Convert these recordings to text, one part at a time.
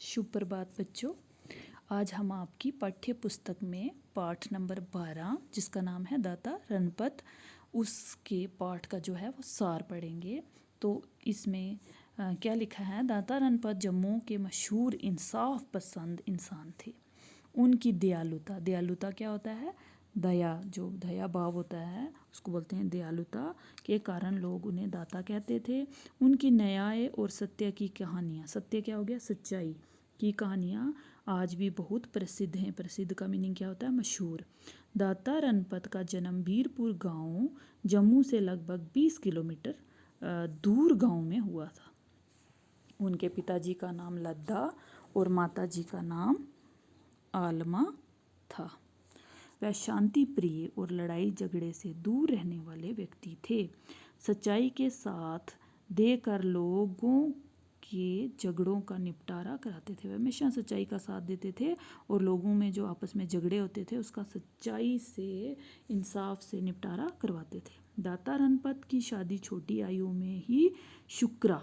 सुप्रभात बच्चों। आज हम आपकी पाठ्य पुस्तक में पाठ नंबर 12 जिसका नाम है दाता रणपत, उसके पाठ का जो है वो सार पढ़ेंगे। तो इसमें क्या लिखा है। दाता रणपत जम्मू के मशहूर इंसाफ पसंद इंसान थे। उनकी दयालुता, दयालुता क्या होता है, दया, जो दया भाव होता है उसको बोलते हैं दयालुता, के कारण लोग उन्हें दाता कहते थे। उनकी न्याय और सत्य की कहानियाँ, सत्य क्या हो गया, सच्चाई की कहानियाँ आज भी बहुत प्रसिद्ध हैं। प्रसिद्ध का मीनिंग क्या होता है, मशहूर। दाता रणपत का जन्म बीरपुर गांव जम्मू से लगभग 20 किलोमीटर दूर गांव में हुआ था। उनके पिताजी का नाम लद्दा और माताजी का नाम आलमा था। वह शांति प्रिय और लड़ाई झगड़े से दूर रहने वाले व्यक्ति थे। सच्चाई के साथ देकर लोगों के झगड़ों का निपटारा कराते थे। वह हमेशा सच्चाई का साथ देते थे और लोगों में जो आपस में झगड़े होते थे उसका सच्चाई से, इंसाफ से निपटारा करवाते थे। दाता रणपत की शादी छोटी आयु में ही शुक्रा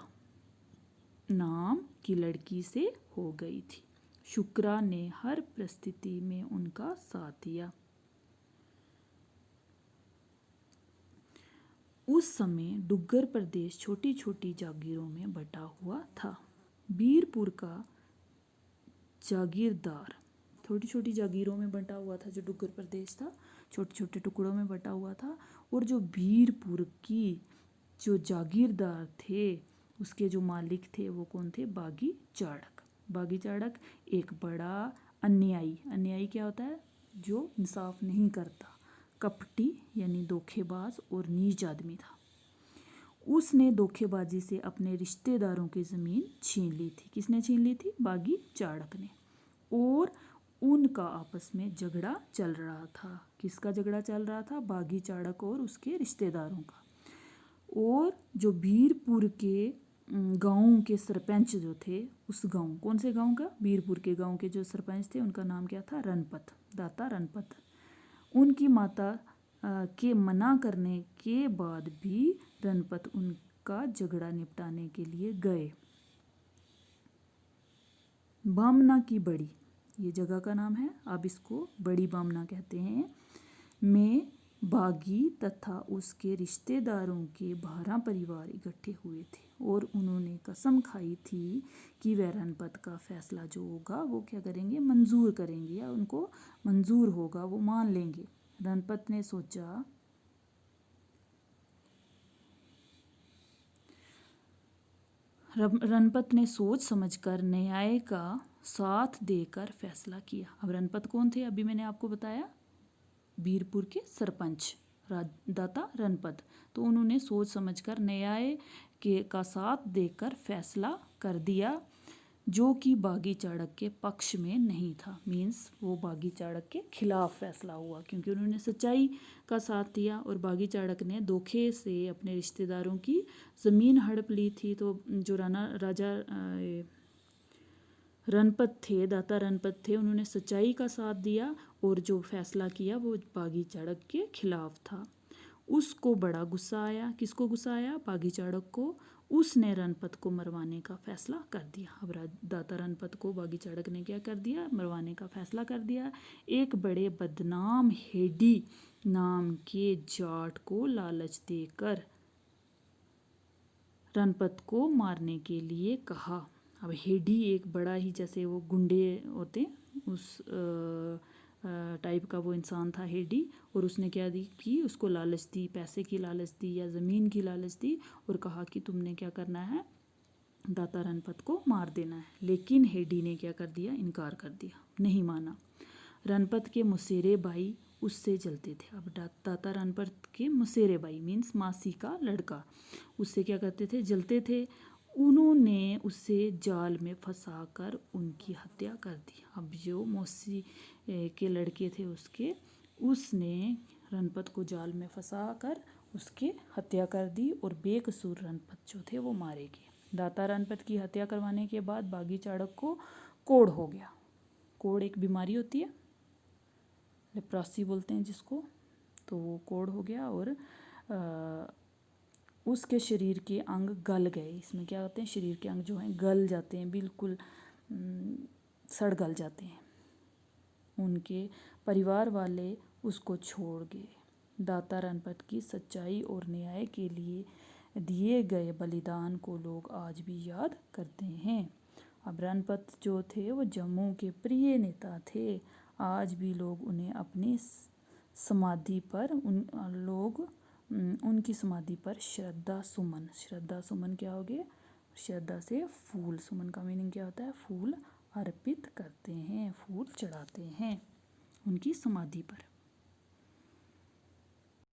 नाम की लड़की से हो गई थी। शुक्रा ने हर परिस्थिति में उनका साथ दिया। उस समय डुग्गर प्रदेश छोटी छोटी जागीरों में बटा हुआ था। बीरपुर का जागीरदार छोटी छोटी जागीरों में बटा हुआ था। जो डुग्गर प्रदेश था छोटे छोटे टुकड़ों में बटा हुआ था। और जो बीरपुर की जो जागीरदार थे उसके जो मालिक थे वो कौन थे, बागी चाड़क। बागी चाड़क एक बड़ा अन्यायी, अन्यायी क्या होता है, जो इंसाफ नहीं करता, कपटी यानी धोखेबाज और नीच आदमी था। उसने धोखेबाजी से अपने रिश्तेदारों की ज़मीन छीन ली थी। किसने छीन ली थी, बागी चाड़क ने। और उनका आपस में झगड़ा चल रहा था। किसका झगड़ा चल रहा था, बागी चाड़क और उसके रिश्तेदारों का। और जो बीरपुर के गांव के सरपंच जो थे, उस गांव, कौन से गांव का, बीरपुर के गांव के जो सरपंच थे उनका नाम क्या था, रणपत, दाता रणपत। उनकी माता के मना करने के बाद भी रणपत उनका झगड़ा निपटाने के लिए गए। बामना की बड़ी, ये जगह का नाम है, अब इसको बड़ी बामना कहते हैं, में बागी तथा उसके रिश्तेदारों के 12 परिवार इकट्ठे हुए थे और उन्होंने कसम खाई थी कि वह रणपत का फैसला जो होगा वो क्या करेंगे, मंजूर करेंगे, या उनको मंजूर होगा वो मान लेंगे। रणपत ने सोचा रणपत ने सोच समझकर न्याय का साथ देकर फैसला किया। अब रणपत कौन थे, अभी मैंने आपको बताया, बीरपुर के सरपंच दाता रणपत। तो उन्होंने सोच समझकर न्याय के का साथ देकर फैसला कर दिया जो कि बागी चाड़क के पक्ष में नहीं था। मीन्स वो बागी चाड़क के खिलाफ फैसला हुआ क्योंकि उन्होंने सच्चाई का साथ दिया और बागी चाड़क ने धोखे से अपने रिश्तेदारों की ज़मीन हड़प ली थी। तो जो राजा रणपत थे, दाता रणपत थे, उन्होंने सच्चाई का साथ दिया और जो फैसला किया वो बागी चाड़क के खिलाफ था। उसको बड़ा गुस्सा आया। किसको गुस्सा आया, बागी चाड़क को। उसने रणपत को मरवाने का फैसला कर दिया। अब दाता रणपत को बागी चाड़क ने क्या कर दिया, मरवाने का फैसला कर दिया। एक बड़े बदनाम हेडी नाम के जाट को लालच देकर रणपत को मारने के लिए कहा। अब हेडी एक बड़ा ही, जैसे वो गुंडे होते उस टाइप का वो इंसान था हेडी। और उसने क्या दी कि उसको लालच दी, पैसे की लालच दी या ज़मीन की लालच दी और कहा कि तुमने क्या करना है, दाता रणपत को मार देना है। लेकिन हेडी ने क्या कर दिया, इनकार कर दिया, नहीं माना। रणपत के मुसेरे भाई उससे जलते थे। अब दाता रणपत के मुसेरे भाई मीन्स मासी का लड़का उससे क्या करते थे, जलते थे। उन्होंने उसे जाल में फंसाकर उनकी हत्या कर दी। अब जो मौसी के लड़के थे उसने रणपत को जाल में फंसाकर उसकी हत्या कर दी और बेकसूर रणपत जो थे वो मारे गए। दाता रणपत की हत्या करवाने के बाद बागी चाड़क को कोढ़ हो गया। कोढ़ एक बीमारी होती है, लेप्रोसी बोलते हैं जिसको, तो वो कोढ़ हो गया और उसके शरीर के अंग गल गए। इसमें क्या होते हैं, शरीर के अंग जो हैं गल जाते हैं, बिल्कुल सड़ गल जाते हैं। उनके परिवार वाले उसको छोड़ गए। दाता रणपत की सच्चाई और न्याय के लिए दिए गए बलिदान को लोग आज भी याद करते हैं। अब रणपत जो थे वो जम्मू के प्रिय नेता थे। आज भी लोग उन्हें अपनी समाधि पर उनकी समाधि पर श्रद्धा सुमन क्या हो गए? श्रद्धा से फूल, सुमन का मीनिंग क्या होता है? फूल अर्पित करते हैं, फूल चढ़ाते हैं उनकी समाधि पर।